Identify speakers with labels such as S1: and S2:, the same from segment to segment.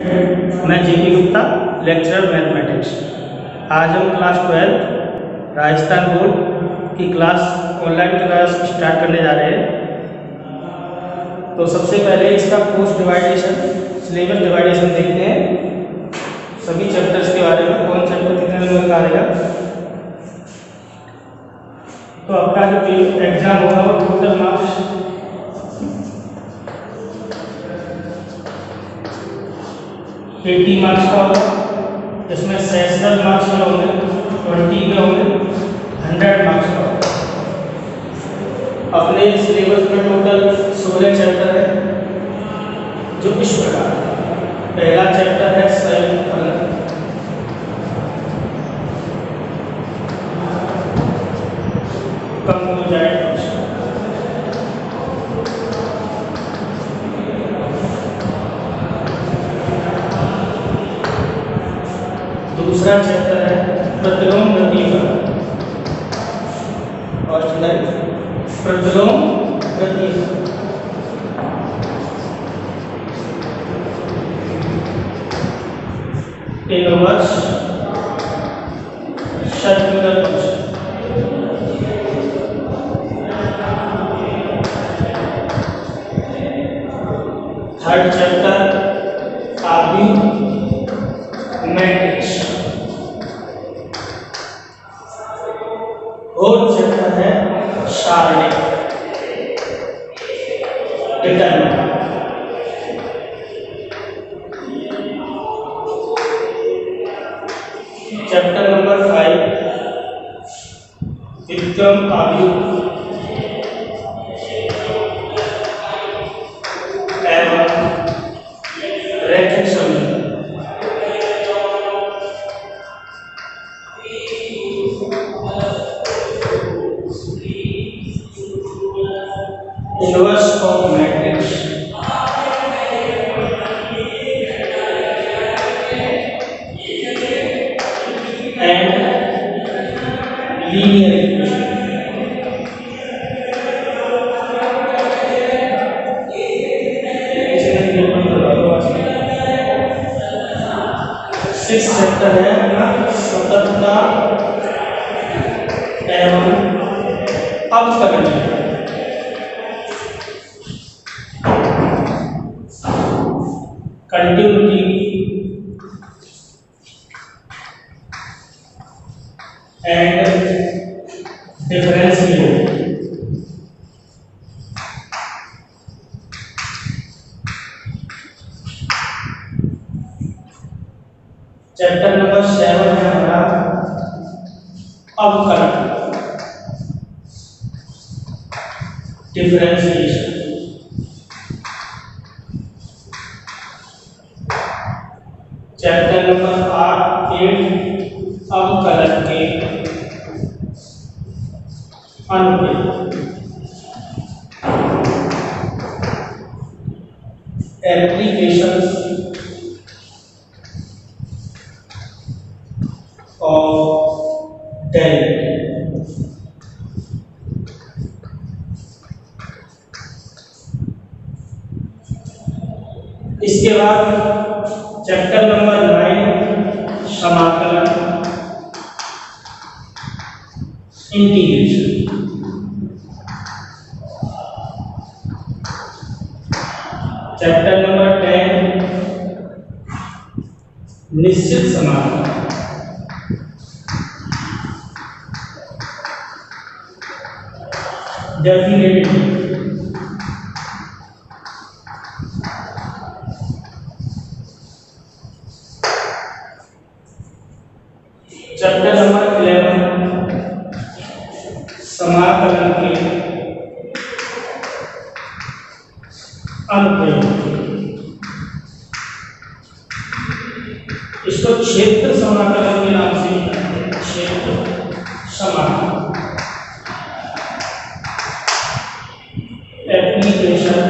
S1: मैं JP Gupta, lecturer mathematics. आज हम क्लास 12 राजस्थान बोर्ड की क्लास ऑनलाइन क्लास स्टार्ट करने जा रहे हैं। तो सबसे पहले इसका पोस्ट डिवाइडेशन, सिलेबस डिवाइडेशन देखते हैं। सभी चैप्टर्स के बारे में, कौन चैप्टर कितने नंबर का आएगा। तो आपका जो एग्जाम होगा वो टोटल मार्क्स 80 मार्क्स का होगा। इसमें 67 मार्क्स में होंगे, 20 में होंगे, 100 मार्क्स का होगा। अपने सिलेबस में टोटल 16 चैप्टर है, जो इस प्रकार। पहला चैप्टर है संयुक्त फलन। Composite function. दूसरा चैप्टर है प्रतिलोम प्रतिफलन और प्रतिलोम प्रतिफलन। Inverse circular function. Third chapter matrix. Fourth chapter है सारणी, डिटरमिनेंट। चैप्टर नंबर 5 विक्रम आव्यूह एवं रैखिक समीकरण। Inverse of matrix and linear equation. Six chapter है अपना स्वतंत्रता एवं अवकलज। Continuity and differentiation. Chapter number 7 है हमारा अवकलन, डिफरेंशिएशन। चैप्टर नंबर 8 अवकलन के अनुप्रयोग। Applications of derivative. इसके बाद चैप्टर नंबर 9 समाकलन, इंटीग्रेशन। चैप्टर नंबर 10 निश्चित समाकलन। डेफिनेटली। चैप्टर नंबर 11 समाकलन के अनुप्रयोग। इसको क्षेत्र समाकलन के नाम से जानते हैं, क्षेत्र समाकलन। Application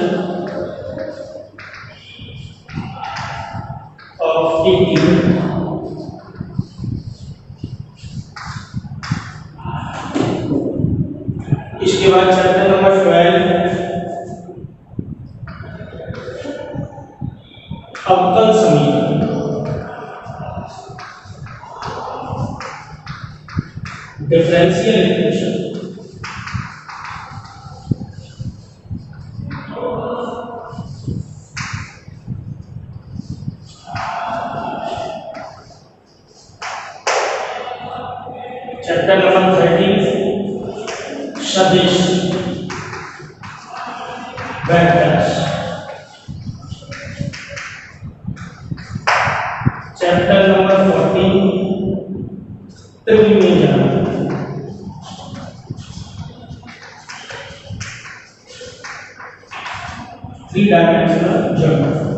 S1: of integral. इसके बाद चैप्टर नंबर 12 अवकल समीकरण। Differential equation. चैप्टर नंबर 13 सदिश वेक्टर्स। चैप्टर नंबर 14 त्रिविमीय three dimensional geometry.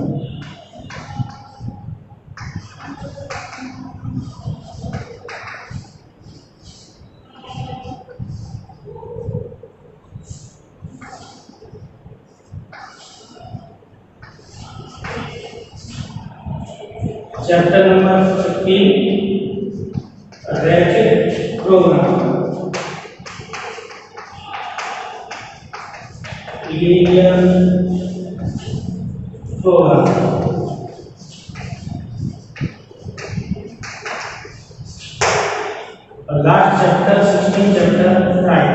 S1: Chapter number 15 रैखिक प्रोग्राम लीनियर प्रोग्राम। और last chapter 16 chapter prime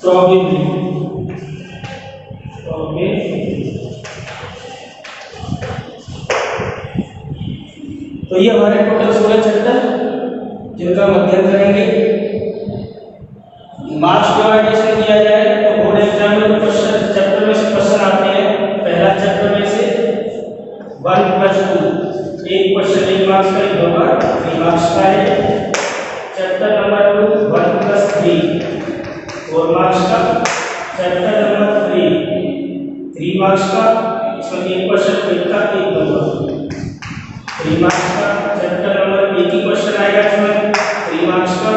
S1: probability. तो ये हमारे टोटल 16 चैप्टर जिनका हम अध्ययन करेंगे। मार्क्स डिवाइडेशन किया जाए तो बोर्ड एग्जाम में क्वेश्चन चैप्टर में से क्वेश्चन आते हैं। पहला चैप्टर में से 1+2 एक क्वेश्चन 1 मार्क्स का, 2 बार 3 मार्क्स का है। चैप्टर नंबर 2 1+3 4 मार्क्स का। चैप्टर नंबर 3 मार्क्स का, इसमें एक क्वेश्चन 1 का 1 2 का 3 मार्क्स का। चैप्टर नंबर 1 ही क्वेश्चन आएगा इसमें 3 मार्क्स का।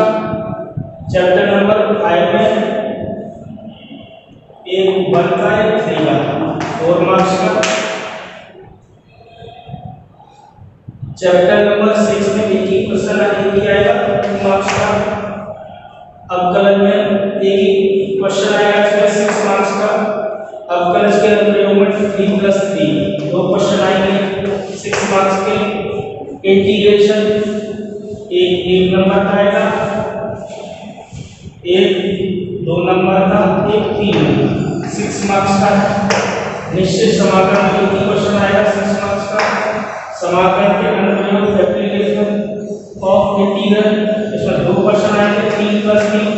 S1: चैप्टर नंबर 5 में एक 1 का 3 का 4 मार्क्स का। चैप्टर नंबर 6 में एक ही क्वेश्चन आएगा 2 मार्क्स का। अवकलन में एक ही क्वेश्चन आएगा इसमें 6 मार्क्स का। अवकलन के अनुप्रयोग में 3+3 2 क्वेश्चन आएंगे 6 मार्क्स के। इंटीग्रेशन एक नंबर का आएगा, एक 2 नंबर का, एक 3 नंबर 6 मार्क्स का। निश्चित समाकलन में एक ही क्वेश्चन आएगा 6 मार्क्स का। समाकलन के अनुप्रयोग फैक्टराइजेशन ऑफ इंटीग्रल, इसमें 2 क्वेश्चन आएंगे 3+3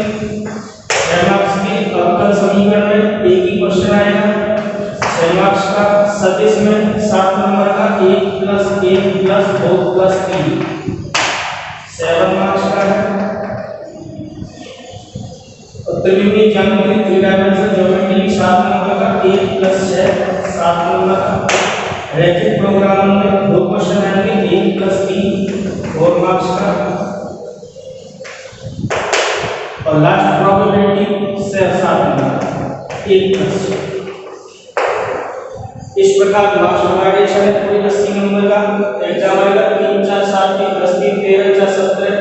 S1: 6 मार्क्स के। अवकल समीकरण में एक ही क्वेश्चन आएगा 6 मार्क्स का। सदिश में 7 नंबर का 1 + 1 + 2 + 3 7 मार्क्स का है। और त्रिविमीय ज्यामिति 3 डायमेंशनल ज्योमेट्री 7 नंबर का 1 + 6 7 नंबर का। रैखिक प्रोग्राम में 2 क्वेश्चन आएंगे 1 + 3 4 मार्क्स का। और लास्ट प्रोबेबिलिटी से 7 नंबर 1 + 6। इस प्रकार मार्क्स डिवाइडेशन है पूरे 80 नंबर का। एग्जाम आएगा 3 4 7 10 3 13 4 17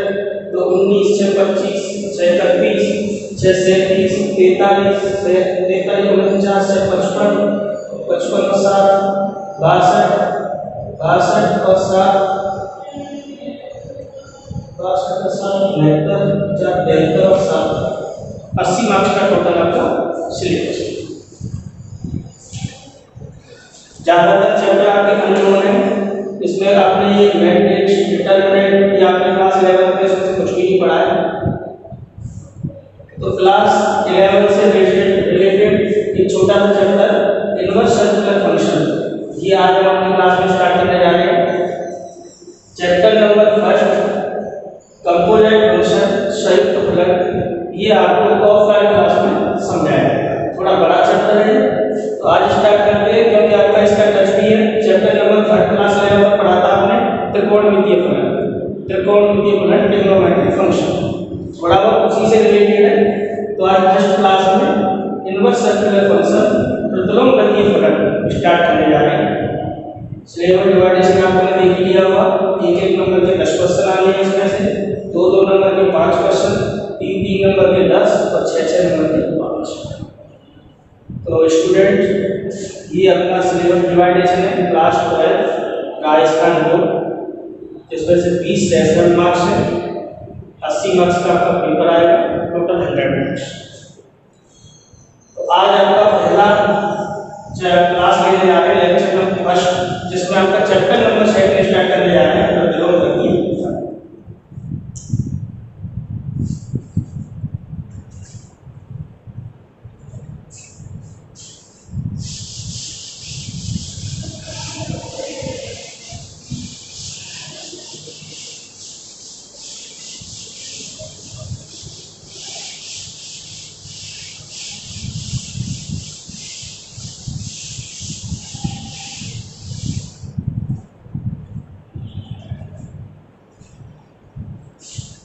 S1: तो 19 6 25 6 31 6 37 43 43 49 6 55 55 7 62 62 और 7 62 और 7 69 4 73 और 7 80 मार्क्स का टोटल आपका सिलेबस। ज्यादातर चैप्टर आपके अननोन है। इसमें आपने ये मैट्रिक्स डिटरमिनेंट या आपने क्लास 11 में इसमें कुछ भी नहीं पढ़ा है। तो क्लास 11 से रिलेटेड एक छोटा सा चैप्टर इनवर्स सर्कुलर फंक्शन, ये आज हम अपनी क्लास में स्टार्ट करने जा रहे हैं। चैप्टर नंबर 1 कंपोनेंट फंक्शन संयुक्त फलन, ये आपको ऑफलाइन क्लास में समझाया जाएगा। थोड़ा बड़ा चैप्टर है तो आज स्टार्ट करते हैं क्योंकि आपका इसका टच भी है। चैप्टर नंबर 3 क्लास 11 में पढ़ा था आपने त्रिकोणमितीय फलन, त्रिकोणमितीय फलन ट्रिग्नोमेट्रिक फंक्शन, थोड़ा बहुत उसी से रिलेटेड है। तो आज फर्स्ट क्लास में इनवर्स सर्कुलर फंक्शन प्रतिलोम गतीय फलन स्टार्ट करने जा रहे हैं। सिलेबस डिवाइडेशन आपने देख लिया होगा। 1-1 नंबर के 10 क्वेश्चन आने हैं, इसमें से 2-2 नंबर के 5 क्वेश्चन, 3-3 नंबर के 10 और 6-6 नंबर के 5। तो स्टूडेंट ये अपना सिलेबस डिवाइडेशन है क्लास 12 राजस्थान बोर्ड जिसमें से 20 सेशन मार्क्स है, 80 मार्क्स का आपका पेपर आएगा, टोटल 100 मार्क्स। तो आज आपका पहला क्लास लेने जा रहे हैं, लेक्चर नंबर फर्स्ट, जिसमें आपका चैप्टर नंबर 7 स्टार्ट करने जा रहे हैं। प्रतिलोम गति।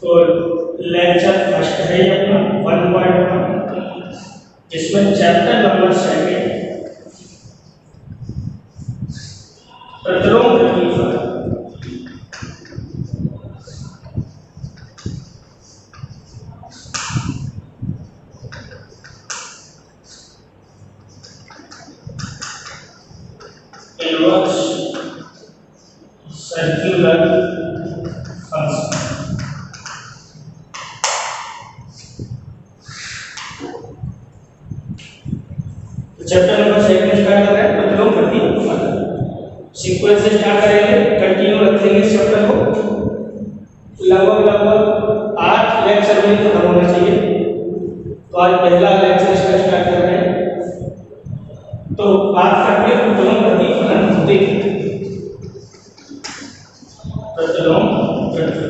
S1: तो लेक्चर फर्स्ट है अपना 1.1, जिसमें चैप्टर नंबर 7 प्रतिलोम गति पर inverse circular function. Chapter number 7 start कर रहे हैं, प्रतिलोम गति फलन। सीक्वेंस से स्टार्ट करेंगे, कंटिन्यू रखेंगे इस चैप्टर को। लगभग 8 लेक्चर में खत्म होना चाहिए। तो आज पहला लेक्चर इसका स्टार्ट कर रहे हैं। तो बात करते हैं प्रतिलोम गति फलन होते हैं। प्रतिलोम गति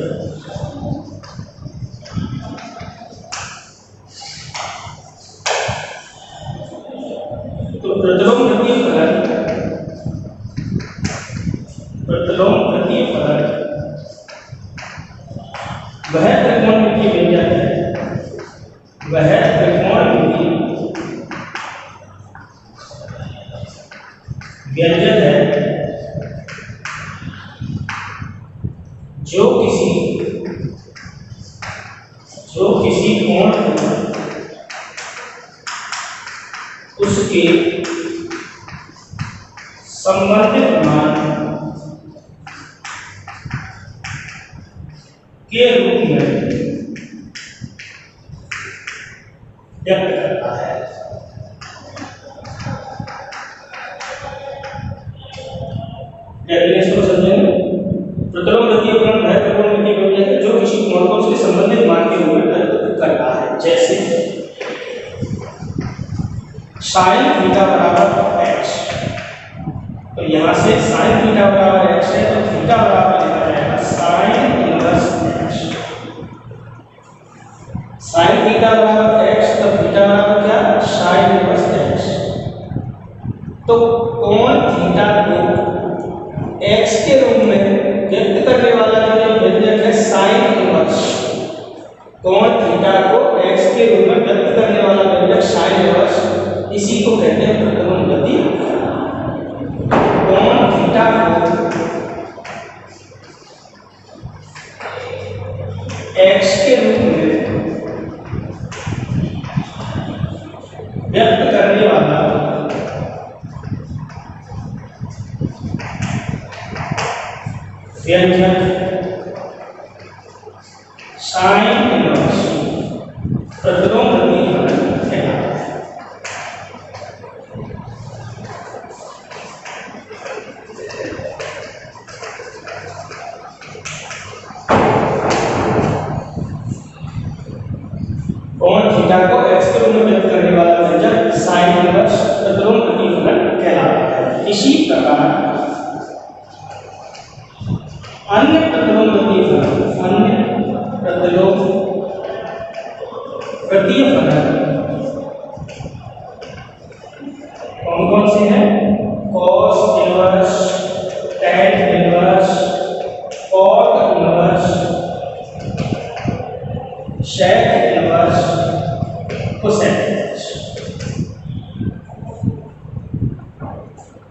S1: प्रतिलोम गति फलन, प्रतिलोम गति फलन वह त्रिकोणमितीय व्यंजक है, वह त्रिकोणमितीय व्यंजक है जो किसी कोण उसके संबंधित मान के रूप में व्यक्त करता है। डेफिनेशन को समझेंगे। प्रतिलोम गति फलन वह त्रिकोणमितीय व्यंजक है जो किसी कोण को उसके संबंधित मान के रूप में व्यक्त करता है। जैसे sin थीटा बराबर x, तो यहाँ से sin थीटा बराबर x है, तो थीटा बराबर लिखा जाएगा sin inverse x। sin theta बराबर x, तो थीटा बराबर क्या, sin इनवर्स x। तो कोण थीटा को x के रूप में व्यक्त करने वाला जो व्यंजक है sin इनवर्स, कोण थीटा को x के रूप में व्यक्त करने वाला व्यंजक sin इनवर्स, इसी को कहते हैं प्रतिलोम गति। कोण थीटा को x के रूप में व्यक्त करने वाला व्यंजक sin इनवर्स प्रतिलोम गति फलन कहलाता है। कोण थीटा को x के रूप में व्यक्त करने वाला व्यंजक sin इनवर्स प्रतिलोम गति फलन कहलाता है। इसी प्रकार अन्य प्रतिलोम गति फलन कौन कौन से हैं? cos inverse, tan inverse, cot inverse, sec inverse, cosec inverse.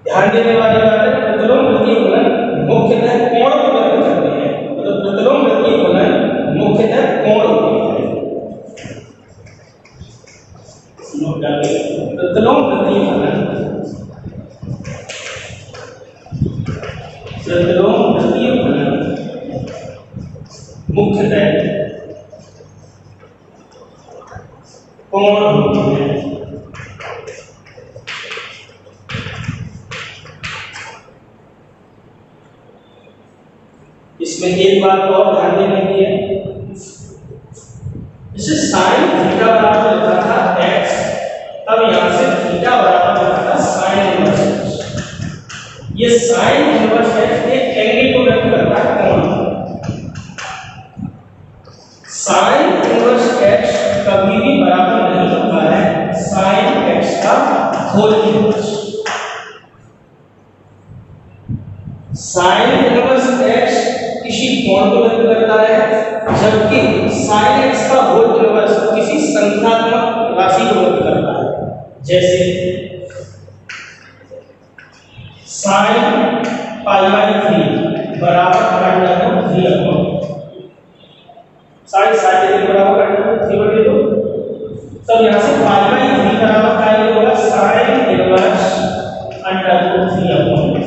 S1: ध्यान देने वाली बात है, प्रतिलोम गति फलन मुख्यतः कोण को व्यक्त करते हैं। मतलब प्रतिलोम गति फलन मुख्यतः कोण होते हैं। प्रतिलोम गति फलन, प्रतिलोम गति फलन मुख्यतः कोण होती है। इसमें एक बात और ध्यान देने की है, जैसे साइन थीटा बराबर लिखा था x, अब यहां से थीटा बराबर लिखा था साइन इनवर्स x। ये साइन इनवर्स x एक एंगल को व्यक्त करता है कोण। साइन इनवर्स x कभी भी बराबर नहीं होता है साइन x का whole inverse. Sine inverse x किसी कोण को व्यक्त करता है, जबकि sin x का होल इनवर्स किसी संख्यात्मक राशि को व्यक्त करता है। जैसे sin π/3 बराबर √3/2, sin बराबर √3/2। तब यहां से π/3 बराबर क्या होगा, sin इनवर्स √3/2।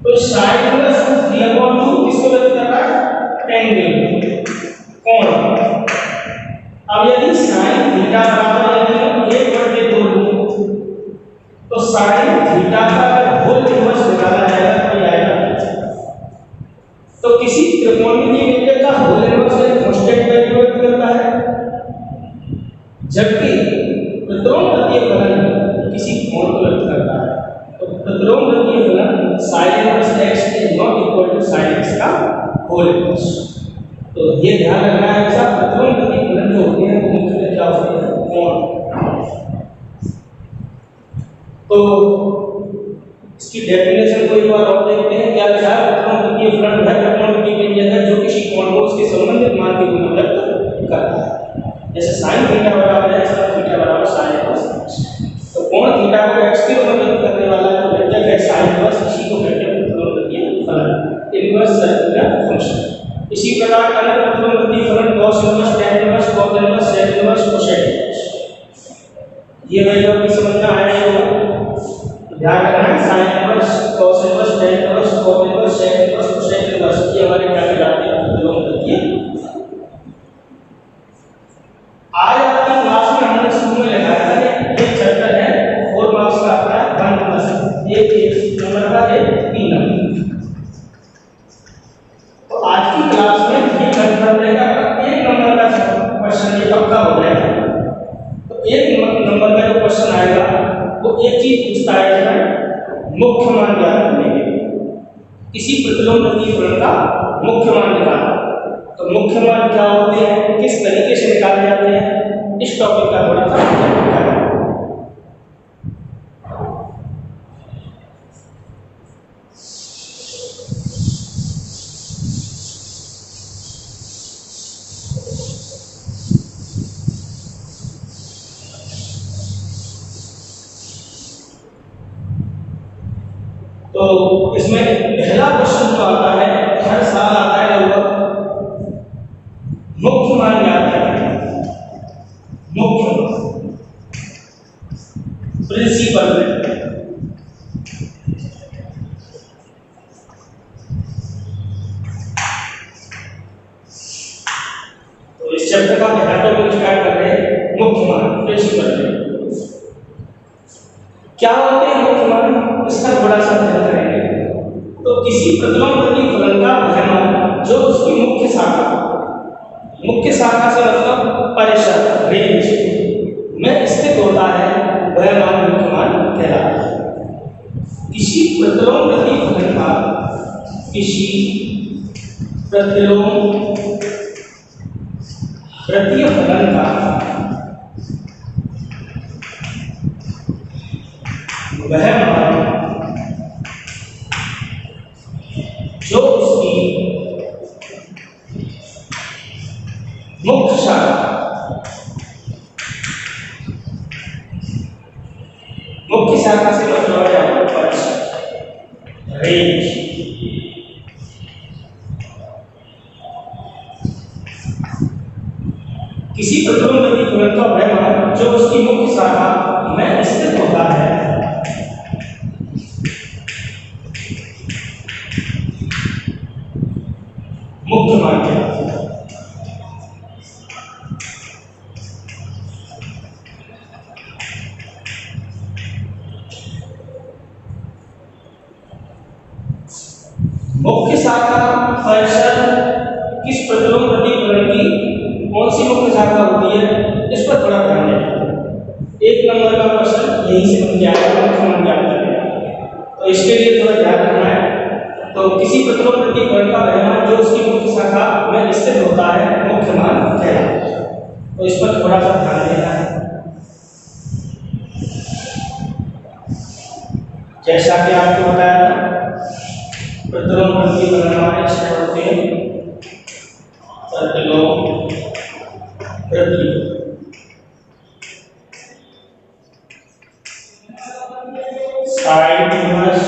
S1: तो sin इनवर्स 3/2 किसको व्यक्त कर रहा है, एंगल कोण। अब यदि sin थीटा बराबर 1/2 लूं तो sin थीटा का होल इनवर्स निकाला जाएगा तो आएगा। तो किसी त्रिकोणमितीय व्यंजक का होल इनवर्स एक कांस्टेंट वैल्यू व्यक्त करता है, जबकि प्रतिलोमवृत्तीय फलन किसी कोण को व्यक्त करता है। तो प्रतिलोमवृत्तीय फलन sin inverse x is not equal to sin x का होल इनवर्स। तो ये ध्यान रखना है, ऐसा प्रतिलोमवृत्तीय फलन जो होते हैं वो मुख्यतः क्या होते हैं, कोण। तो इसकी डेफिनेशन को एक बार और देखते हैं, क्या लिखा है, प्रतिलोमवृत्तीय फलन वह प्रतिलोमवृत्तीय व्यंजक है जो किसी कोण को उसके संबंधित मान के गुणा व्यक्त करता है। जैसे sin थीटा बराबर x और थीटा बराबर sin इनवर्स x। तो कोण थीटा को x के रूप में व्यक्त करने वाला जो व्यंजक है sin इनवर्स, इसी को कहते हैं प्रतिलोमवृत्तीय फलन, इनवर्स सर्कुलर फंक्शन। इसी प्रकार अन्य प्रतिलोमवृत्तीय फलन cos inverse, tan inverse, cot inverse, sec inverse, cosec inverse. ये वैल्यू आपको समझना है, ध्यान रखना है। sin inverse, cos inverse, tan inverse, cot inverse, sec inverse, cosec inverse ये हमारे क्या कहलाते हैं, प्रतिलोमवृत्तीय। आज आपकी क्लास में हमने शुरू में लगाया था ये चैप्टर है 4 मार्क्स का आपका 1 प्लस एक नंबर का एक 3 नंबर। तो आज की क्लास में ये कंफर्म रहेगा, एक नंबर का क्वेश्चन ये पक्का हो जाएगा। तो एक नंबर का जो क्वेश्चन आएगा वो एक चीज पूछता है कि मुख्य मान ज्ञात करने के लिए किसी प्रतिलोमवृत्तीय फलन का मुख्य मान निकालना। तो मुख्य मान क्या होते हैं, किस तरीके से निकाले जाते हैं, इस टॉपिक का थोड़ा सा तो इसमें पहला क्वेश्चन जो आता है, हर साल आता है लगभग, मुख्य मान ज्ञात करें। मुख्य प्रिंसिपल तो इस चैप्टर का पहला टॉपिक स्टार्ट कर रहे हैं, मुख्य मान प्रिंसिपल। क्या होते हैं मुख्य मान, इसका थोड़ा सा ध्यान करेंगे। तो किसी प्रतिलोमवृत्तीय फलन का वह मान जो उसकी मुख्य शाखा से मतलब परिसर रेंज में स्थित होता है, वह मान मुख्य मान कहलाता है। किसी प्रतिलोमवृत्तीय फलन का वह मान जो उसकी मुख्य शाखा से मतलब है आपको परिसर रेंज। किसी प्रतिलोमवृत्तीय फलन का वह मान जो उसकी मुख्य शाखा में स्थित होता है, मुख्य मान मुख्य शाखा परिसर किस प्रतिलोम प्रतिफलन की कौन सी मुख्य शाखा होती है, इस पर थोड़ा ध्यान दें। एक नंबर का क्वेश्चन यही से बन गया है, मुख्य मान ज्ञात करना, तो इसके लिए थोड़ा ध्यान रखना है। तो किसी प्रतिलोम प्रतिफलन का वह मान जो उसकी मुख्य शाखा में स्थित होता है मुख्य मान कहलाता है। तो इस पर थोड़ा सा ध्यान देना है। जैसा कि आपको बताया था, प्रतिलोम प्रतिफलन हमारे छह होते हैं। प्रतिलोम प्रतिफलन sine inverse,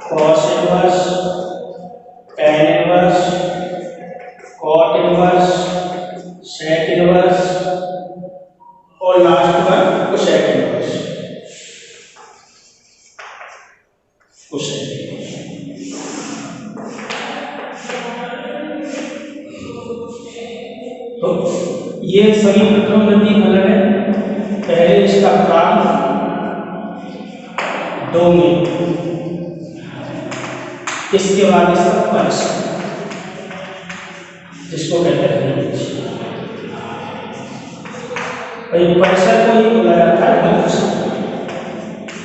S1: cos inverse, tan inverse, cot inverse, sec inverse और लास्ट वन कोसेक इनवर्स। तो ये सभी प्रतिलोम प्रतिफलन है। पहले इसका प्रांत 2 में, इसके बाद इसका परिसर जिसको कहते हैं परिसर को ही बोला जाता है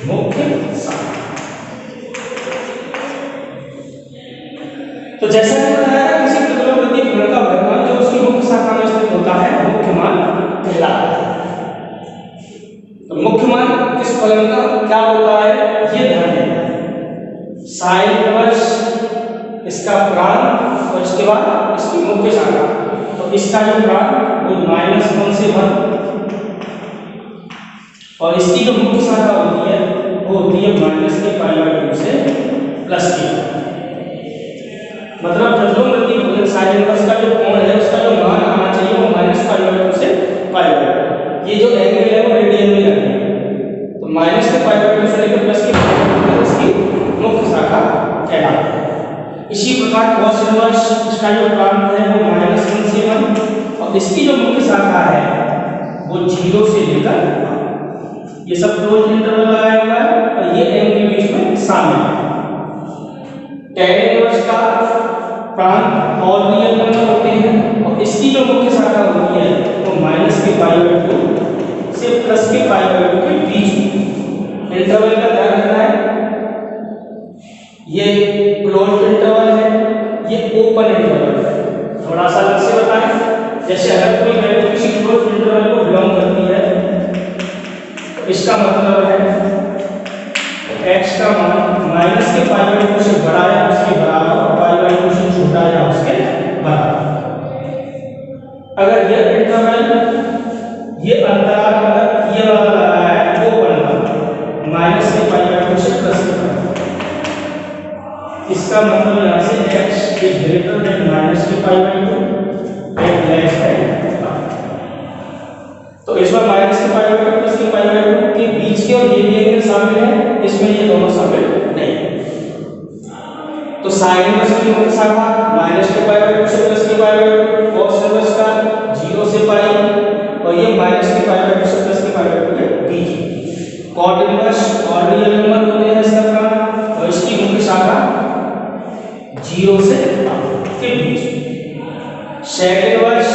S1: मुख्य शाखा। तो जैसा कि बताया था, किसी प्रतिलोम प्रतिफलन का वह मान जो उसकी मुख्य शाखा में स्थित होता है मुख्य मान कहलाता है। तो मुख्य मान किस फलन का क्या होता है ये ध्यान देना है। साइन इनवर्स इसका प्रांत और इसके बाद इसकी मुख्य शाखा। तो इसका जो प्रांत वो -1 से 1 और इसकी जो मुख्य शाखा होती है वो होती है -π/2 से +π। मतलब प्रतिलोम प्रतिफलन साइन इनवर्स का जो कोण है उसका जो मान आना चाहिए वो -π/2 से π/2। ये जो एंगल है वो रेडियन में लगेगा। तो -π/2 से लेकर +π इसकी मुख्य शाखा कहलाती है। इसी प्रकार cos इनवर्स इसका जो प्रांत है वो -1 से 1 और इसकी जो मुख्य शाखा है वो 0 से लेकर, ये सब क्लोज इंटरवल लगाया हुआ है और ये एंगल बीच में शामिल है। tan इनवर्स का प्रांत और रियल नंबर होते हैं और इसकी जो मुख्य शाखा होती है वो -π/2 से +π/2 के बीच में। इंटरवल का ध्यान रखना है, ये क्लोज इंटरवल है, ये ओपन इंटरवल है। थोड़ा सा अलग से बताएं, जैसे अगर कोई वैल्यू किसी क्लोज इंटरवल को बिलोंग करती है तो इसका मतलब है x का मान -π/2 से बड़ा या उसके बराबर और π/2 से छोटा या उसके बराबर। अगर यह इंटरवल ये अंतराल अगर ये वाला लगा है वो बनना -π/2 से +π, इसका मतलब यहाँ से x is greater than -π/2 and less than. तो इसमें -π/2 +π/2 के बीच के और ये भी एंगल शामिल है, इसमें ये दोनों शामिल नहीं। तो साइन इनवर्स की मुख्य शाखा -π/2 से +π/2, cos इनवर्स का 0 से π और ये -π/2 से +π/2 के बीच। cot इनवर्स और रियल नंबर होते हैं इसका प्रांत और इसकी मुख्य शाखा 0 से के बीच। sec इनवर्स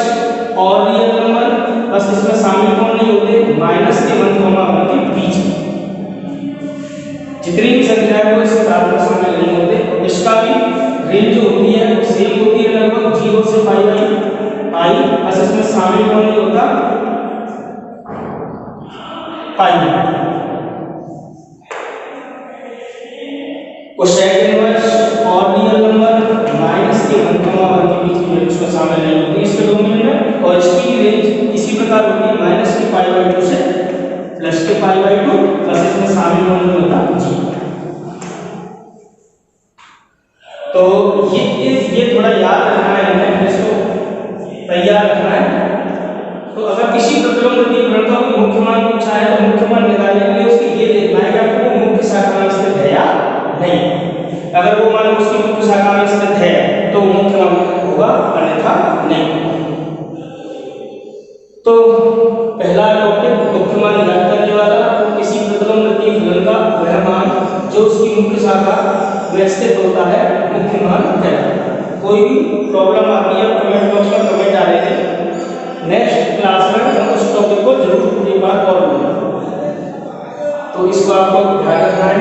S1: और रियल नंबर बस इसमें शामिल कौन नहीं होते, -1, के बीच। जितनी भी संख्या है वो इसके बराबर शामिल नहीं होते। इसका भी रेंज जो होती है वो सेम होती है, लगभग 0 से π, बस इसमें शामिल कौन नहीं होता, π। sec इनवर्स और रियल नंबर -1, के बीच की वैल्यूज को शामिल नहीं होती इसके डोमेन में, और इसकी रेंज इसी प्रकार होती है -π/2 से +π/2, बस इसमें शामिल नहीं होता 0। तो ये थोड़ा याद रखना है, इसको तैयार रखना है। तो अगर किसी प्रतिलोम प्रतिफलन का मुख्य मान पूछा है तो मुख्य मान निकालने के लिए उसके ये देखना है कि आपको वो मुख्य शाखा में स्थित है या नहीं। अगर वो मान उसकी मुख्य शाखा में स्थित है तो मुख्य मान होगा, अन्यथा नहीं। तो पहला टॉपिक मुख्य मान ज्ञात करने वाला, किसी प्रतिलोम प्रतिफलन का वह मान जो उसकी मुख्य शाखा व्यवस्थित होता है मुख्य मान कहलाता है। कोई भी प्रॉब्लम आती है कमेंट बॉक्स में कमेंट डाले थे, नेक्स्ट क्लास में हम उस टॉपिक को जरूर एक बार और लेंगे। तो इसको आपको ध्यान रखना है,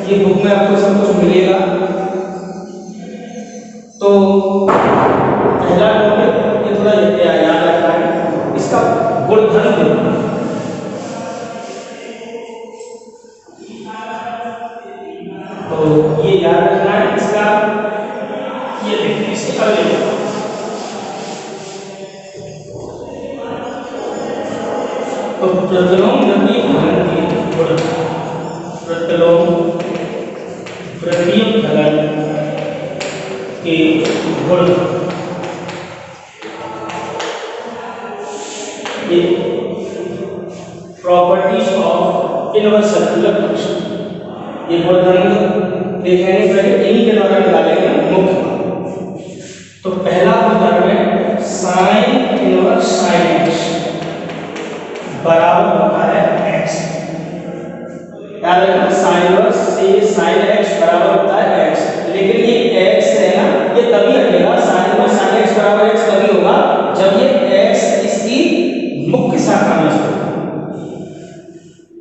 S1: ये बुक में आपको सब कुछ मिलेगा। तो पहला टॉपिक ये थोड़ा याद रखना है, इसका गुणधर्म देखना। तो ये याद रखना है, इसका ये देखिए इसके अगले तो प्रतिलोम वृद्धि फलन के गुण, प्रतिलोम वृद्धि फलन के गुण, ये properties of inverse circular function, ये गुणधर्म देखने से पहले इन्हीं के द्वारा निकालेंगे मुख्य। तो पहला गुणधर्म है साइन इनवर्स साइन एक्स बराबर होता है एक्स। याद रखना साइन इनवर्स से साइन एक्स बराबर होता है एक्स, लेकिन ये एक्स है ना, ये तभी रहेगा साइन इनवर्स साइन एक्स बराबर एक्स तभी होगा जब ये एक्स इसकी मुख्य शाखा में स्थित हो,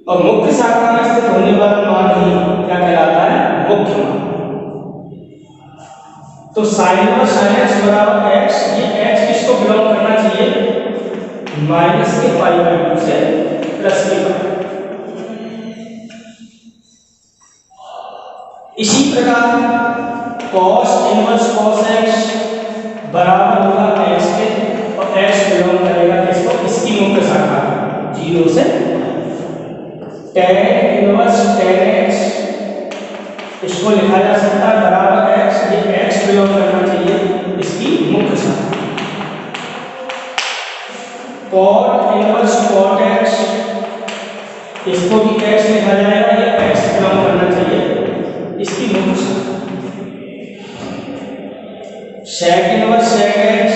S1: और मुख्य शाखा में स्थित होने वाला मान ही क्या कहलाता है मुख्य मान। तो साइन इनवर्स साइन एक्स बराबर एक्स, ये एक्स किसको बिलोंग करना चाहिए माइनस के पाई बाय 2 से प्लस के पाई। इसी प्रकार cos इनवर्स cos x बराबर होगा x के, और x बिलोंग करेगा किसको इसकी मुख्य शाखा 0 से। tan इनवर्स tan x इसको लिखा जा सकता है बराबर x, ये x बिलोंग करना चाहिए इसकी मुख्य शाखा। cot इनवर्स cot x इसको भी x लिखा जाएगा, ये x बिलोंग करना चाहिए इसकी मुख्य शाखा। sec इनवर्स sec x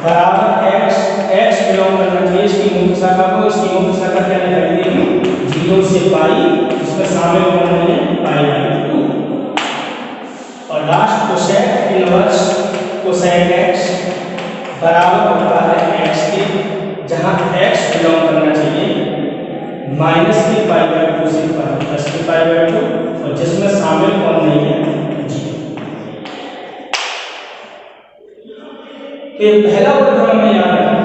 S1: बराबर x, x बिलोंग करना चाहिए इसकी मुख्य शाखा को, इसकी मुख्य शाखा क्या लिखाई देगी 0 से पाई, इसमें शामिल कौन है पाई बाय 2। और last cosec inverse cosec x बराबर होता है x के, जहां x बिलोंग करना चाहिए माइनस के पाई बाय 2 से प्लस के पाई बाय 2, और जिसमें शामिल कौन नहीं है जी। तो पहला उदाहरण में याद रखना,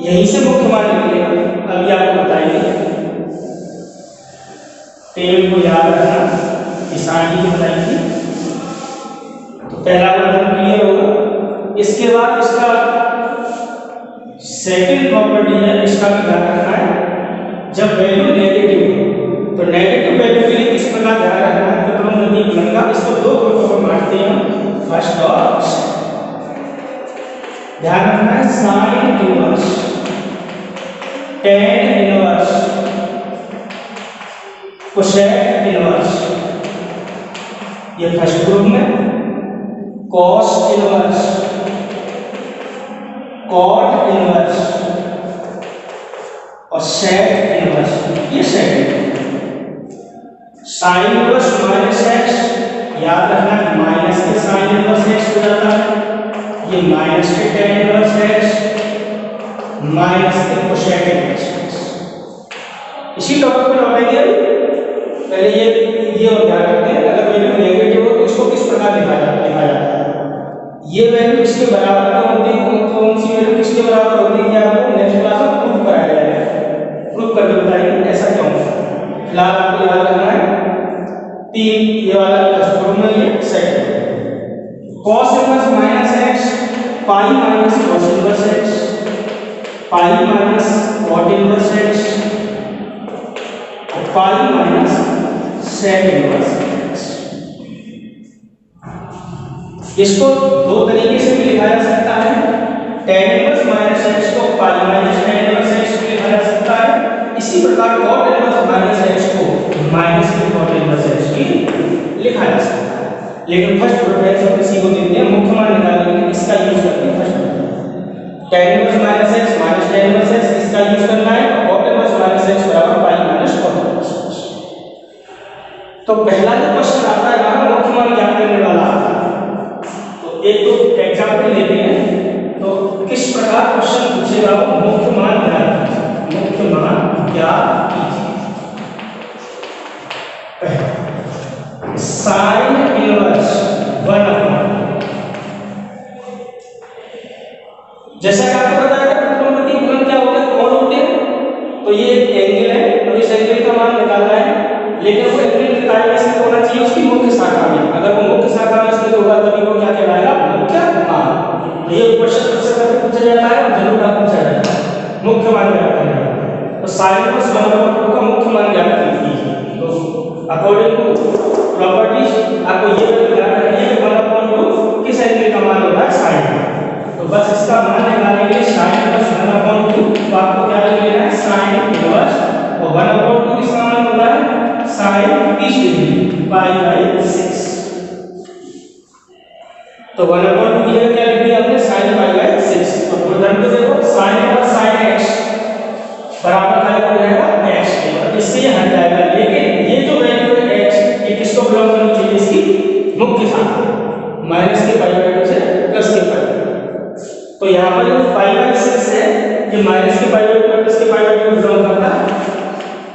S1: यहीं से मुख्य मान निकलेगा। अभी आपको बताएंगे, टेबल को याद रखना, निशानी की बताई थी। तो पहला उदाहरण क्लियर होगा। इसके बाद इसका सेकंड प्रॉपर्टी है, इसका भी ध्यान रखना है। जब वैल्यू नेगेटिव हो तो नेगेटिव वैल्यू के लिए किस प्रकार ध्यान रखना है, तो हम नदी फलन इसको दो ग्रुपों में बांटते हैं, फर्स्ट और ध्यान रखना है sine inverse tan inverse cosec inverse, ये फर्स्ट ग्रुप में, cos इनवर्स cot इनवर्स और sec इनवर्स, ये second. Sine inverse minus x, याद रखना माइनस के साइन इनवर्स x हो जाता है, ये माइनस के tan इनवर्स x माइनस के cosec इनवर्स x। इसी टॉपिक पर लौटेंगे। पहले ये और ध्यान रखते हैं, अगर वैल्यू नेगेटिव हो तो इसको किस प्रकार लिखा जाता है। ये वैल्यू किसके बराबर का होती है, कौन सी वैल्यू किसके बराबर होती है, आपको नेक्स्ट क्लास में प्रूफ कराया जाएगा, प्रूफ करके बताएंगे ऐसा क्यों होता। फिलहाल आपको याद रखना है तीन, ये वाला फर्स्ट ग्रुप में, ये second. cos inverse minus x pi minus cos inverse x, pi minus cot inverse x और pi minus sec inverse x। इसको दो तरीके से भी लिखा जा सकता है, tan इनवर्स माइनस x को pi minus tan inverse x भी लिखा जा सकता है। इसी प्रकार cot इनवर्स माइनस x को माइनस के cot इनवर्स x भी लिखा जा सकता है। लेकिन फर्स्ट प्रेफरेंस हम किसी को देते हैं मुख्य मान निकालने के लिए, इसका यूज करते हैं first tan inverse minus x minus tan inverse x, इसका यूज करना है। और cot इनवर्स माइनस x बराबर पाई माइनस cot इनवर्स। तो पहला जो क्वेश्चन आता है वहां मुख्य मान ज्ञात करने वाला आता है। तो एक तो एग्जांपल लेते हैं, तो किस प्रकार क्वेश्चन पूछेगा वो मुख्य मान ज्ञात कीजिए। मुख्य मान ज्ञात कीजिए। साइन इनवर्स 1/, जैसा कि आपको पता है त्रिकोणमितीय गुणन क्या होता है, कोण होते हैं। तो ये एंगल है, तो इस एंगल का मान निकालना है, लेकिन वो एंगल के कार्य से होना चाहिए उसकी मुख्य शाखा में। अगर वो मुख्य शाखा में स्थित होगा तभी वो क्या कहलाएगा, मुख्य मान। तो ये क्वेश्चन सबसे पहले पूछा जाता है और जरूर आप पूछा जाता है मुख्य मान ज्ञात करना। तो साइन इनवर्स 1/2 का मुख्य मान ज्ञात कीजिए। तो अकॉर्डिंग टू प्रॉपर्टीज आपको ये ध्यान रखना है 1/2 किस एंगल का मान होता है, साइन। तो बस इसका मान निकालने के लिए साइन इनवर्स 1/2, तो आपको क्या लेना है, साइन इनवर्स, और 1/2 किसका मान होता है, साइन 30 डिग्री π/6। तो 1/2 की जगह क्या लिख दिया आपने, साइन π/6। तो गुणधर्म को देखो, साइन इनवर्स साइन x बराबर क्या हो जाएगा, x के। इससे ये हट जाएगा, लेकिन ये जो वैल्यू है x, ये किसको बिलोंग करनी चाहिए, इसकी मुख्य शाखा, माइनस के π/2 से प्लस के π/2। तो यहाँ पर जो π/6 है ये माइनस के π/2 प्लस के π/2 बिलोंग करता है,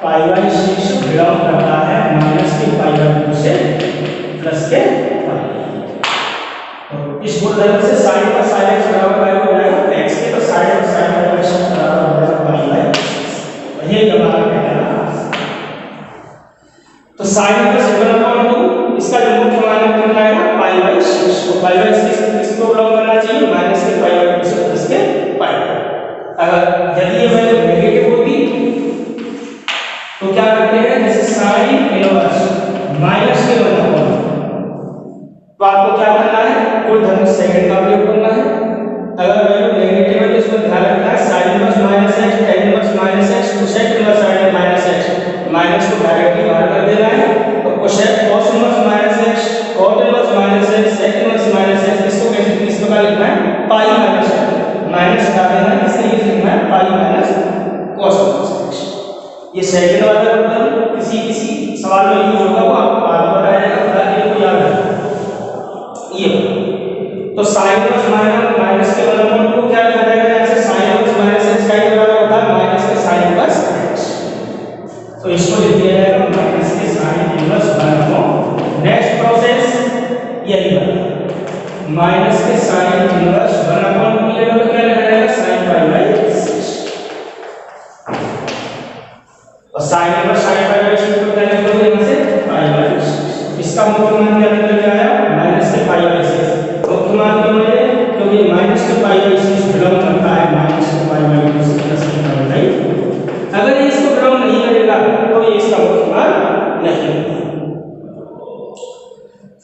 S1: π/6 बिलोंग करता है माइनस के π/2 से प्लस के π/2। तो इस गुणधर्म से sin पर sin x बराबर क्या हो जाएगा, x के। तो sin पर sin x बराबर हो जाएगा π/6। ये हमारा पहला। तो sin पर 7/2 इसका जो मुख्य मान कितना आएगा, π/6। तो π/6 किसको बिलोंग करना चाहिए, माइनस के π/2 से प्लस के π/2। अगर यदि ये वैल्यू नेगेटिव होती तो क्या करते हैं, जैसे साइन इनवर्स माइनस के 1/2, तो आपको क्या करना है, गुणधर्म सेकंड का प्रयोग करना है। अगर वैल्यू नेगेटिव है तो इसमें ध्यान रखना है sine inverse minus x, tan inverse minus x, cosec inverse sine minus x, minus को डायरेक्टली बाहर कर देना है। तो cosec cos inverse minus x, cot inverse minus x, sec inverse minus x, इसको कैसे किस प्रकार लिखना है, पाई माइनस x, माइनस हटा देना है, इसलिए लिखना है pi minus cos inverse x। ये सेकंड वाला मतलब किसी सवाल में यूज होगा, वो आपको बाद में बताया जाएगा, फिलहाल ये को याद रखना। ये तो sin इनवर्स माइनस के 1/2 क्या लिखा जाएगा, जैसे sin इनवर्स माइनस x का बराबर होता है माइनस के sin इनवर्स x। तो इसको लिख दिया जाएगा माइनस के sin इनवर्स 1/2। नेक्स्ट प्रोसेस यही है, माइनस के sin इनवर्स 1/2 की जगह क्या लिखा जाएगा, sin π/6। और sin इनवर्स sin π/6 को क्या लिखोगे, यहां से π/6। इसका मुख्य मान क्या निकल के आया, माइनस के π/6। मुख्य मान क्यों है, क्योंकि माइनस के π/6 बिलोंग करता है माइनस के π/2 से प्लस के π/2। अगर ये इसको बिलोंग नहीं करेगा तो ये इसका मुख्य मान नहीं होगा।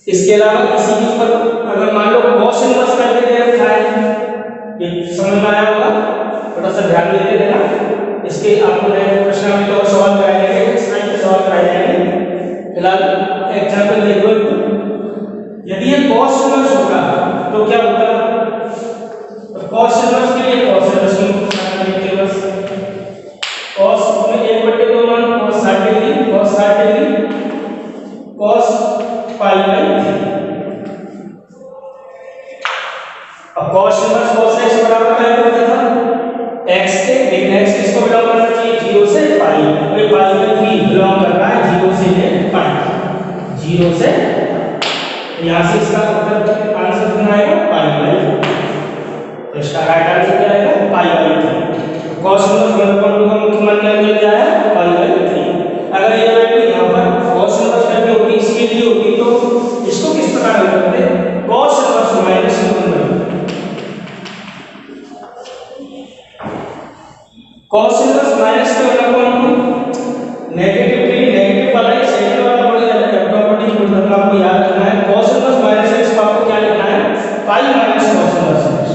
S1: इसके अलावा किसी चीज पर अगर मान लो cos इनवर्स करके दे रखा है, ये समझ में आया होगा, थोड़ा सा ध्यान देते रहना। इसके आपको नए प्रश्न में तो सवाल कराए जाएंगे, इस टाइप के सवाल कराए जाएंगे। फिलहाल एग्जांपल देखो, यदि ये cos इनवर्स होगा तो क्या होगा, तो cos इनवर्स के लिए cos इनवर्स cos में 1/2 मान cos 60 degree, cos 60 degree cos π/3। अब cos इनवर्स cos x बराबर क्या होता था, x के, लेकिन x किसको बिलोंग करना चाहिए, 0 से π। तो ये π/3 बिलोंग करता है 0 से π, 0 से। यहाँ से इसका उत्तर आंसर कितना आएगा, π/3। तो इसका राइट आंसर क्या आएगा, π/3। cos इनवर्स 1/2 का मुख्य मान क्या मिल जाएगा, π/3। अगर ये वैल्यू यहाँ पर cos इनवर्स करके होती, इसके लिए होती, तो इसको किस प्रकार हल करते हैं, cos inverse minus 1/2। cos inverse minus के 1/2 नेगेटिव वाला ही सेकंड वाला बोला जाता है, प्रॉपर्टी गुणधर्म आपको याद रखना है। cos इनवर्स माइनस x को आपको क्या लिखना है, pi minus cos inverse x।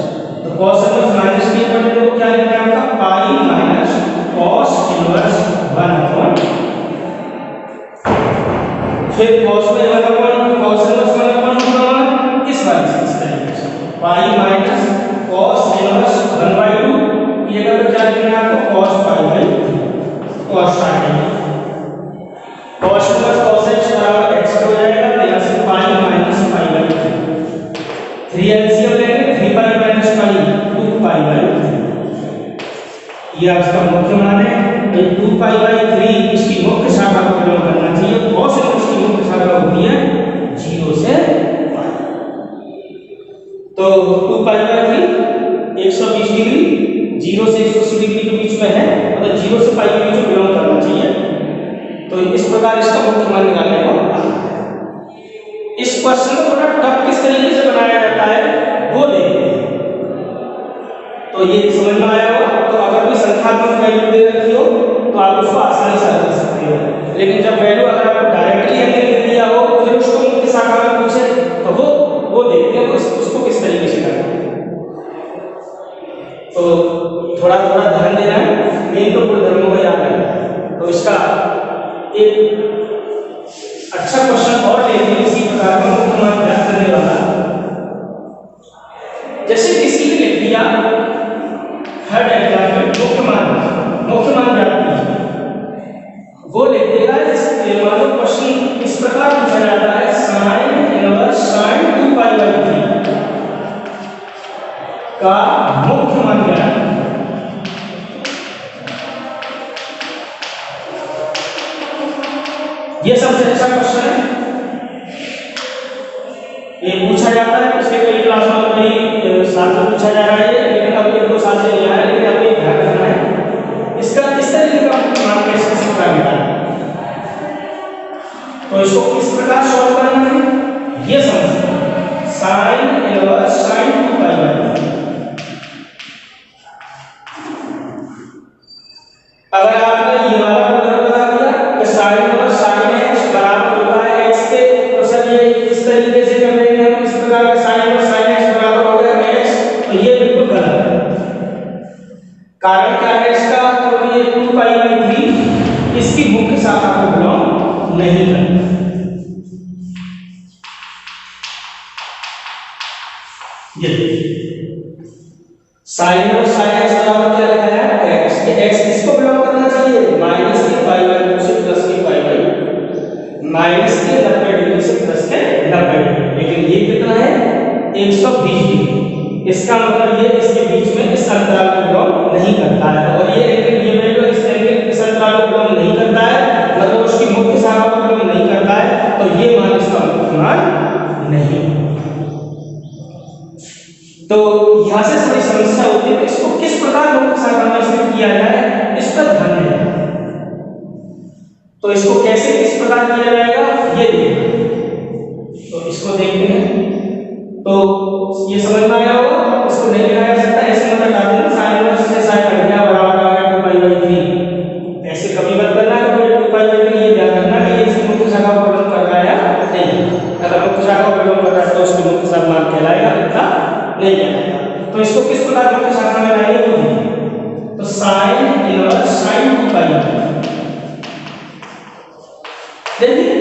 S1: तो cos इनवर्स माइनस की वैल्यू को क्या लिखना है आपका, पाई माइनस cos इनवर्स 1/, फिर cos में 1/, cos इनवर्स 1/, इस वाले से इस तरीके से पाई माइनस cos इनवर्स 1/2 की जगह पे क्या लिखना है आपको, cos π/2 cos 60। cos inverse cos x बराबर ये आपका मुख्य मान है। 2π/3 इसकी मुख्य शाखा को बिलोंग करना चाहिए। cos इसकी मुख्य शाखा होती है 0 से π। तो 2π/3 120 डिग्री 0 से 180 डिग्री के बीच में है, मतलब 0 से π के बीच बिलोंग करना चाहिए। तो इस प्रकार इसका मुख्य मान निकालने को। इस क्वेश्चन को थोड़ा टफ किस तरीके से बनाया जाता है वो देखते हैं, तो ये समझ में आया होगा। तो अगर कोई संख्यात्मक वैल्यू दे रखी हो तो आप उसको आसानी से कर सकते हो, लेकिन जब वैल्यू अगर आपको डायरेक्टली हमने दे दिया हो तो उसको मुख्य शाखा में पूछे तो वो देखते हैं उसको किस तरीके से करना है। तो थोड़ा थोड़ा ध्यान देना है, मेन तो गुणधर्मों को याद है। तो इसका एक अच्छा क्वेश्चन और ले लीजिए इसी प्रकार का मुख्य मान ज्ञात करने वाला। जैसे किसी ने लिख दिया हर एग्जाम्पल मुख्य मान ज्ञात कीजिए, वो लिख देगा। मानो क्वेश्चन इस प्रकार पूछा जाता है sin इनवर्स sin 2π/3 का मुख्य मान ज्ञात। ये सबसे अच्छा क्वेश्चन है, ये पूछा जाता है पिछले कई क्लास में कई साल से पूछा जा रहा है, लेकिन अब 1-2 साल से नहीं आया, लेकिन आपको ध्यान रखना है इसका किस तरीके का मान कैसे सीखा गया है। तो इसको किस प्रकार सॉल्व करना है ये समझो। sin इनवर्स sin 2π/3 अगर आपने ये वाला उदाहरण बता दिया कि sin इनवर्स sin x बराबर होता है x के, तो सर ये इस तरीके से कर लेंगे हम, इस प्रकार का sin इनवर्स sin x बराबर हो गया x, तो ये बिल्कुल गलत है। कारण क्या है इसका, क्योंकि ये 2π/3 इसकी मुख्य शाखा को बिलोंग नहीं करता। ये sin इनवर्स sin x बराबर क्या लिखा है x, x किसको बिलोंग करना चाहिए -π/2 से +π/, माइनस के 90 डिग्री से प्लस के 90 डिग्री, लेकिन ये कितना है 120 डिग्री। इसका मतलब ये इसके बीच में इस अंतराल को बिलोंग नहीं करता है, और ये एंगल ये वैल्यू इस एंगल इस अंतराल को बिलोंग नहीं करता है, मतलब उसकी मुख्य शाखा को बिलोंग नहीं करता है, तो ये मान इसका मुख्य मान नहीं। तो यहाँ से थोड़ी समस्या होती है कि इसको किस प्रकार मुख्य शाखा में स्थित किया जाए, इस पर ध्यान दें। तो इसको कैसे किस प्रकार किया जाएगा ये देखिए, तो इसको देखते हैं। तो ये समझ में आया होगा, इसको नहीं लिखा जा सकता, ऐसे मतलब डाल देना sin इनवर्स से sin कट गया बराबर आ गया 2π/3। ऐसे कभी मत करना कि 2π/3, ये ध्यान रखना कि ये इसकी मुख्य शाखा को बिलोंग कर रहा है या नहीं। अगर मुख्य शाखा को बिलोंग कर रहा है तो उसकी मुख्य शाखा मान कहलाएगा, अन्यथा नहीं कहलाएगा। तो इसको किस प्रकार मुख्य शाखा में लाएंगे वो देखिए। तो sin इनवर्स sin 2π/3 देखिए,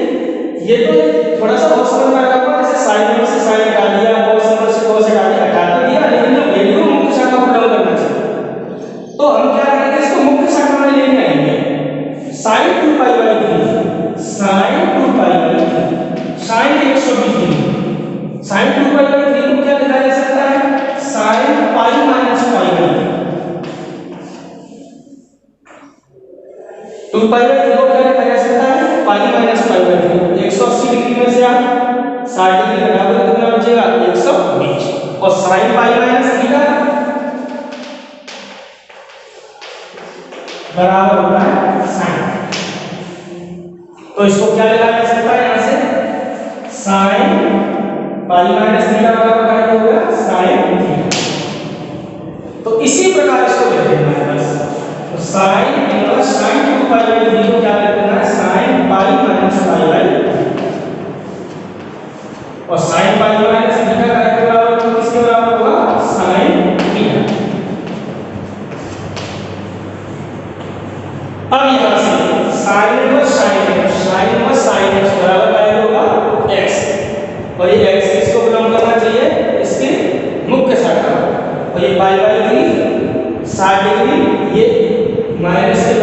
S1: ये तो थोड़ा सा बहुत समझ में आ रहा है, जैसे sin इनवर्स से sin हटा दिया, cos इनवर्स से cos हटा दिया, लेकिन जो वैल्यू मुख्य शाखा को बिलोंग करना चाहिए, तो हम क्या करेंगे इसको मुख्य शाखा में लेके आएंगे। sin 2π/3 sin 120 डिग्री, sin 2π/3 को क्या लिखा जा सकता है sin π-π/3। 2π/3 को क्या लिखा जा सकता है π-π/3। 180 डिग्री में से आप 60 डिग्री घटाओगे तो कितना बचेगा 120, और sin π-θ बराबर होता है sin। तो इसको क्या लिखा जा सकता है यहाँ से sin π-θ बराबर क्या होगा sin θ। तो इसी प्रकार इसको लिख देना है बस। तो sin इनवर्स sin 2π/3 को क्या लिख देना है sin π-π/, और sin π-θ का बराबर किसके बराबर होगा sin θ। अब यहां से sin इनवर्स sin x बराबर क्या होगा x, और ये x किसको बिलोंग करना चाहिए इसके मुख्य शाखा, और ये π/3 60 डिग्री, ये माइनस के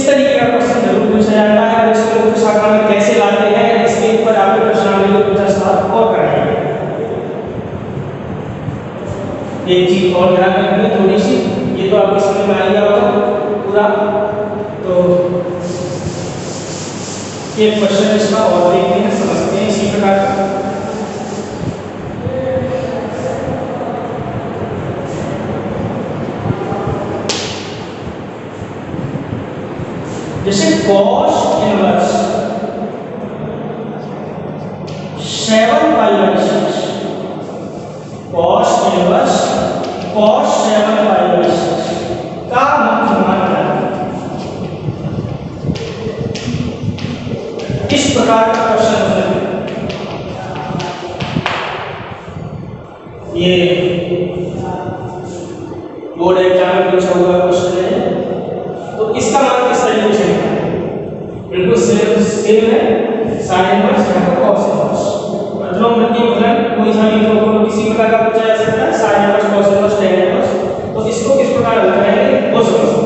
S1: इस तरीके का क्वेश्चन जरूर पूछा जाता है। और इसको मुख्य शाखा में कैसे लाते हैं इसके ऊपर आपके प्रश्नावली को 50 सवाल और कराएंगे। एक चीज और ध्यान रखनी थोड़ी सी, ये तो आपको समझ में आ गया होगा पूरा। तो एक क्वेश्चन इसका और देखते हैं, समझते हैं इसी प्रकार का। जैसे cos inverse 7π/6, cos inverse cos 7π/6 का मुख्य मान क्या है? इस प्रकार का क्वेश्चन है। ये बोर्ड एग्जाम में पूछा हुआ क्वेश्चन है। तो इसका मान किस तरीके से है? बिल्कुल सेम है, sin इनवर्स या cos इनवर्स। मतलब प्रति फलन कोई सा भी तो किसी प्रकार का पूछा जा सकता है, sin inverse cos inverse tan inverse. तो इसको किस प्रकार हल करेंगे वो समझो।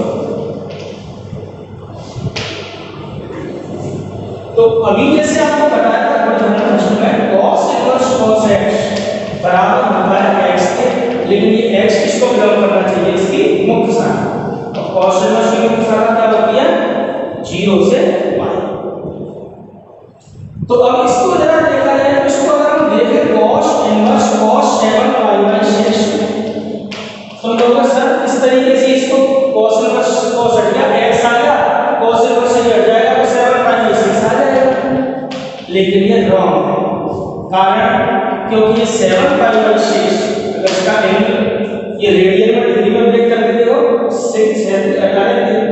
S1: तो अभी जैसे आपको बताया था थोड़ा ध्यान प्रश्न में, cos इनवर्स cos x बराबर होता है x के, लेकिन ये x किसको बिलोंग करना चाहिए? इसकी मुख्य शाखा। तो cos इनवर्स की मुख्य शाखा क्या होती है? 0 से y। तो अब इसको जरा देखा जाए, तो इसको अगर हम देखें cos इनवर्स cos 7π/6, तो हम लोग सर इस तरीके से इसको cos इनवर्स cos हट गया, x आ गया, cos इनवर्स से हट जाएगा तो 7π/6 आ जाएगा। लेकिन ये रॉन्ग है, कारण क्योंकि ये 7π/6 अगर इसका एंगल ये रेडियन में डिग्री में ब्रेक कर देते हो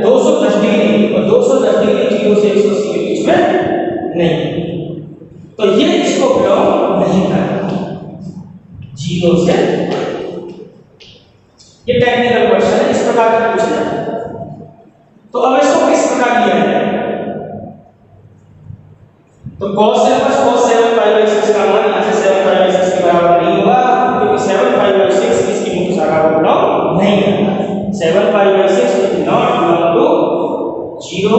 S1: 210 डिग्री, और 210 डिग्री 0 से 180 के बीच में नहीं, तो ये इसको बिलोंग नहीं करता 0 से। ये टेक्निकल क्वेश्चन है, इस प्रकार का पूछा जाता है। तो अब इसको किस प्रकार लिया जाए? तो cos इनवर्स cos 7π/6 का मान यहाँ से 7π/6 के बराबर नहीं होगा, क्योंकि 7π/6 इसकी मुख्य शाखा को बिलोंग नहीं करता। 7π/6 does not belong to 0,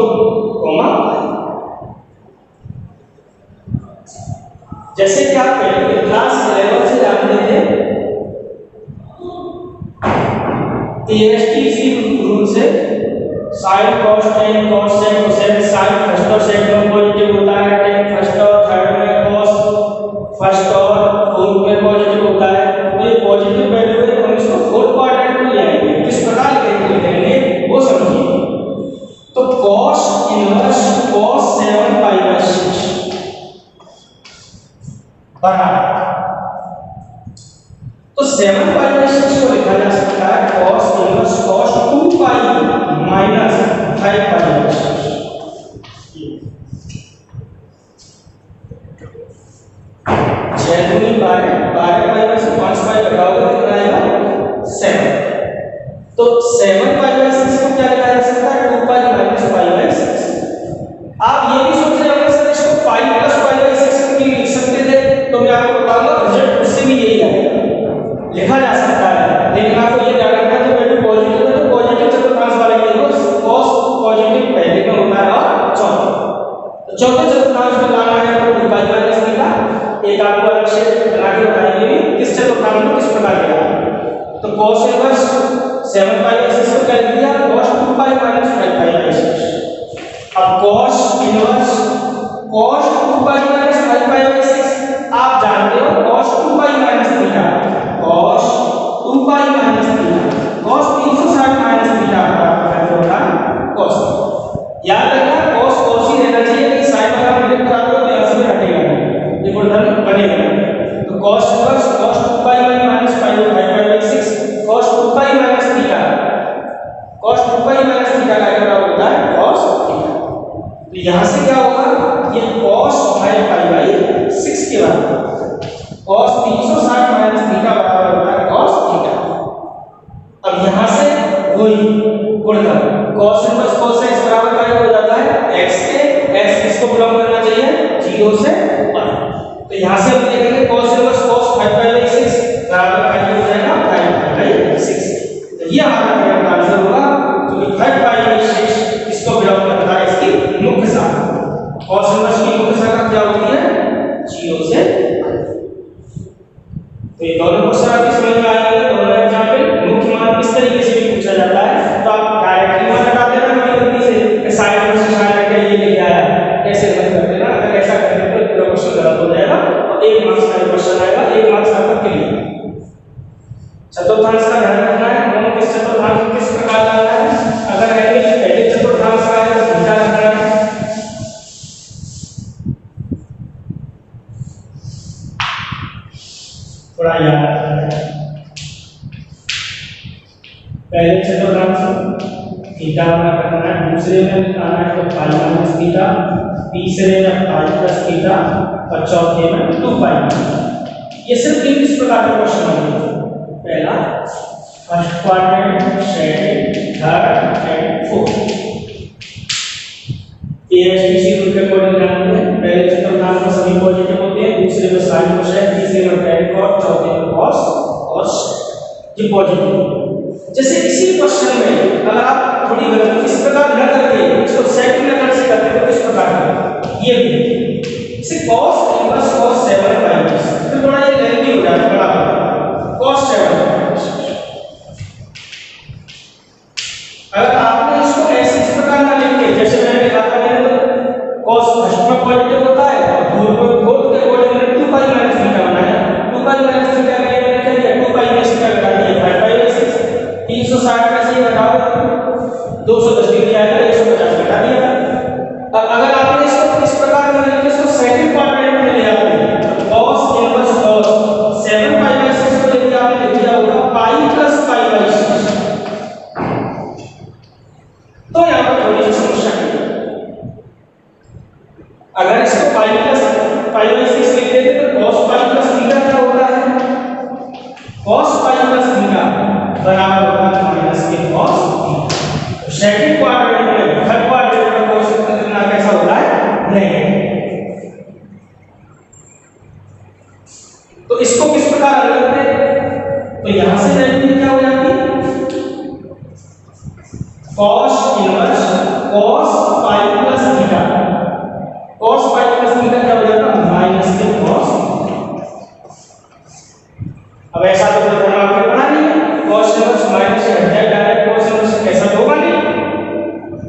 S1: जैसे कि आप पहले क्लास 11 से जानते थे ASTC रूल से sin cos tan cos sec cosec sin first और सेकंड में पॉजिटिव होता है, tan फर्स्ट और थर्ड में cos फर्स्ट और फोर्थ में पॉजिटिव होता है। तो ये पॉजिटिव वैल्यू है, हम इसको फोर्थ क्वाड्रेंट में ले आएंगे। किस प्रकार लिखेंगे वो समझिए। तो cos इनवर्स cos 7π/6 बराबर, तो 7π/6 को लिखा जा सकता है cos इनवर्स cos 2π माइनस 5π/6। जैसे 12π में से 5π घटाओगे कितना आएगा? 7। तो 7π/6 को क्या लिखा जा सकता है? 2π माइनस π/6। आप ये भी सोच रहे होंगे सर इसको π प्लस π/6 भी लिख सकते थे, तो मैं आपको बताऊंगा रिजल्ट उससे भी यही आएगा, लिखा जा सकता है। लेकिन आपको ये जानना है जो वैल्यू पॉजिटिव है तो पॉजिटिव चतुर्थांश वाले के लिए cos पॉजिटिव पहले में होता है और चौथे, तो चौथे चतुर्थांश में लाना है तो 2π माइनस थीटा। एक आपको अलग से बना के बताएंगे भी किस चतुर्थांश में किस प्रकार का है। तो cos इनवर्स 7π/6 को क्या लिख दिया? cos 2π minus 5π/6। अब cos इनवर्स cos 2π माइनस 5π/6 आप जानते हो cos 2π minus theta, cos 2π minus theta, cos 360 minus theta बराबर होता है cos। याद रखना cos cos ही रहना चाहिए, कि sin का हम लिख रहा तो यहां से हटेगा नहीं, ये गुणधर्म बनेगा। तो cos inverse cos 2π minus 5π/6 cos 2π minus theta, cos 2π minus theta का बराबर होता है cos थीटा। तो यहां से क्या होगा? ये cos 5π/6 के बराबर, cos 360 माइनस थीटा बराबर होता है cos थीटा। अब यहां से वही गुणधर्म cos इनवर्स cos x बराबर क्या हो जाता है? x के, x किसको बिलोंग करना चाहिए? 0 से y। तो यहां से हम देखेंगे cos इनवर्स cos 5π/6 बराबर क्या हो जाएगा? 5π/6। तो ये हमारा करेक्ट आंसर होगा, क्योंकि 5π/6 किसको बिलोंग करता है? cos इनवर्स की मुख्य शाखा क्या होती है? 0 से। तो ये दोनों क्वेश्चन आपकी समझ में आएंगे। दोनों एग्जाम्पल मुख्य मान इस तरीके से भी पूछा जाता है, तो आप डायरेक्टली मान लगा देना कभी गलती से साइन इनवर्स साइन रख के ये लिख आया, ऐसे मत कर देना। अगर ऐसा करेंगे तो पूरा क्वेश्चन गलत हो जाएगा और 1 मार्क्स का क्वेश्चन आएगा, 1 मार्क्स आपका क्लियर। चतुर्थांश का ध्यान रखना है, दोनों किस चतुर्थांश किस प्रकार लाना है। अगर एंगल पहले चतुर्थांश का है तो थीटा रखना है, थोड़ा याद रखना है। पहले चतुर्थांश थीटा रखना है, दूसरे में आना है तो पाई माइनस थीटा, तीसरे में पाई प्लस थीटा और चौथे में 2 पाई। ये सिर्फ इस प्रकार के क्वेश्चन होंगे। पहला first quadrant, second, third and fourth. ASTC rule के अकॉर्डिंग जानते हैं, पहले चतुर्थांश में सभी पॉजिटिव होते हैं, दूसरे में साइन कोसाइन, तीसरे में tan cos, चौथे में cos और sin। ये पॉजिटिव। जैसे इसी क्वेश्चन में अगर आप थोड़ी गलती इस प्रकार न करके इसको सेकंड मेथड से करते हो, किस प्रकार करें ये भी इसे cos इनवर्स cos 7 पाई, तो थोड़ा ये लेंथी हो जाता है, बड़ा cos 7। अगर आपने इसको ऐसे इस प्रकार ना लिख के, जैसे मैंने लिखा था, मैंने तो cos फर्स्ट में पॉजिटिव होता है और फोर्थ के अकॉर्डिंग मैंने 2 पाई माइनस थीटा बनाया। 2 पाई माइनस थीटा में मैंने क्या किया, 2 पाई में थीटा लगा दिया, 5 पाई में 6। 360 में से घटाओ 210 डिग्री आएगा, 150 घटा दिया। अब अगर आपने इसको इस प्रकार में लिख के इसको सेकंड क्वाड्रेंट में ले आते हैं, तो cos inverse cos 7 pi by 6 को यदि आपने लिख दिया होगा पाई प्लस पाई बाय 6, तो यहां पर थोड़ी सी समस्या है। अगर इसको पाई प्लस पाई बाय 6 लिख देते तो cos पाई प्लस थीटा क्या होता है? cos पाई प्लस थीटा बराबर होगा माइनस के cos थीटा। सेकंड क्वाड्रेंट में, थर्ड क्वाड्रेंट में cos कितना कैसा होता है? नेगेटिव। तो इसको किस प्रकार हल करते हैं? तो यहां से नेगेटिव क्या हो जाती है? cos inverse cos pi plus theta, cos pi plus theta क्या हो जाता है? माइनस के cos। अब ऐसा तो कोई फॉर्मूला आपने पढ़ा नहीं है, cos इनवर्स माइनस से हट जाएगा, डायरेक्ट cos इनवर्स कैसा तो होगा नहीं।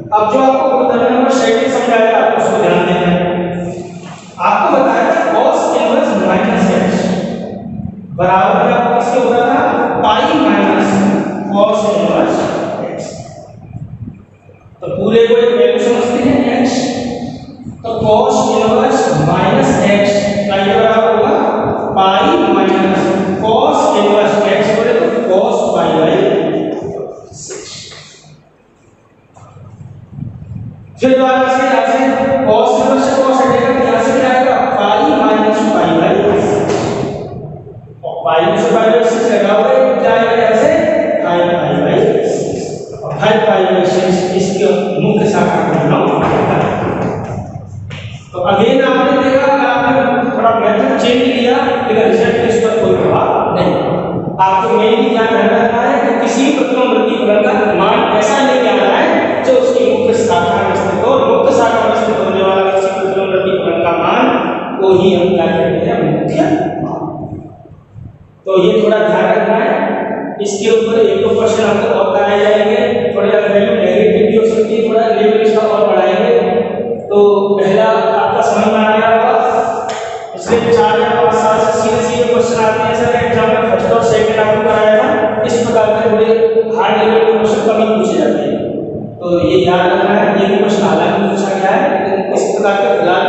S1: अब जो आपको उदाहरण नंबर 7 समझाया आपको उसको ध्यान देना है। आपको बताया था cos इनवर्स माइनस x बराबर आपको किसके होता था? Pi minus cos inverse x। तो पूरे को एक वैल्यू समझते हैं x, तो cos इनवर्स माइनस x का ये बराबर होगा pi minus cos inverse x बोले तो cos पाई बाय 6। फिर दोबारा से यहां से cos इनवर्स से cos हटेगा तो यहां से क्या आएगा? पाई माइनस पाई बाय 6 और पाई से पाई बाय 6 लगाओगे तो क्या आएगा? यहां से 5 पाई बाय 6 और 5 पाई बाय 6 इसके मुख्य शाखा का नाम है। तो अगेन आपने देखा कि आपने थोड़ा मेथड चेंज किया, लेकिन रिजल्ट इस पर कोई प्रभाव नहीं। आपको मेनली ध्यान रखना है कि किसी प्रतिलोमवृत्ति फलन का मान ऐसा लेके आना है जो उसकी मुख्य शाखा में स्थित हो, और मुख्य शाखा में स्थित होने वाला किसी प्रतिलोमवृत्ति फलन का मान वो ही हम क्या कहते हैं? मुख्य मान। तो ये थोड़ा ध्यान रखना है। इसके ऊपर एक दो क्वेश्चन आपको और कराए जाएंगे, थोड़ी वैल्यू नेगेटिव भी हो सकती है, थोड़ा लेवल इसका और बढ़ाएंगे। तो पहला आपका समझ में आ गया होगा, इसलिए 4 या 5 साल से सीधे क्वेश्चन आते हैं। सर एग्जाम में फर्स्ट और सेकंड आपको कराया था, इस प्रकार के थोड़े हार्ड लेवल के क्वेश्चन कम ही पूछे जाते हैं, तो ये याद रखना है। ये भी क्वेश्चन हालांकि पूछा गया है, लेकिन इस प्रकार के फिलहाल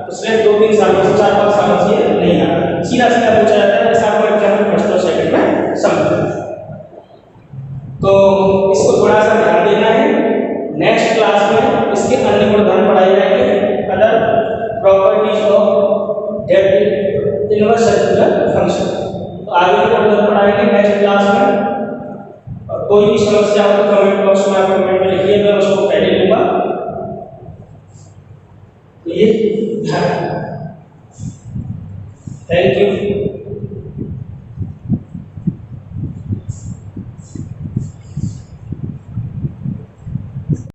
S1: पिछले 2-3 सालों से 4-5 सालों से नहीं आ रहा, सीधा सीधा पूछा जाता है, जैसा आपको एग्जाम में फर्स्ट और सेकंड में समझ। तो इसको थोड़ा सा ध्यान देना है। नेक्स्ट क्लास में इसके अन्य गुणधर्म पढ़ाए जाएंगे, other properties of derivative inverse circular function. तो आगे के गुणधर्म पढ़ाएंगे नेक्स्ट क्लास में। और कोई भी समस्या हो तो कमेंट बॉक्स में आप कमेंट में लिखिए, मैं उसको पहले लूंगा। तो ये ध्यान, थैंक यू।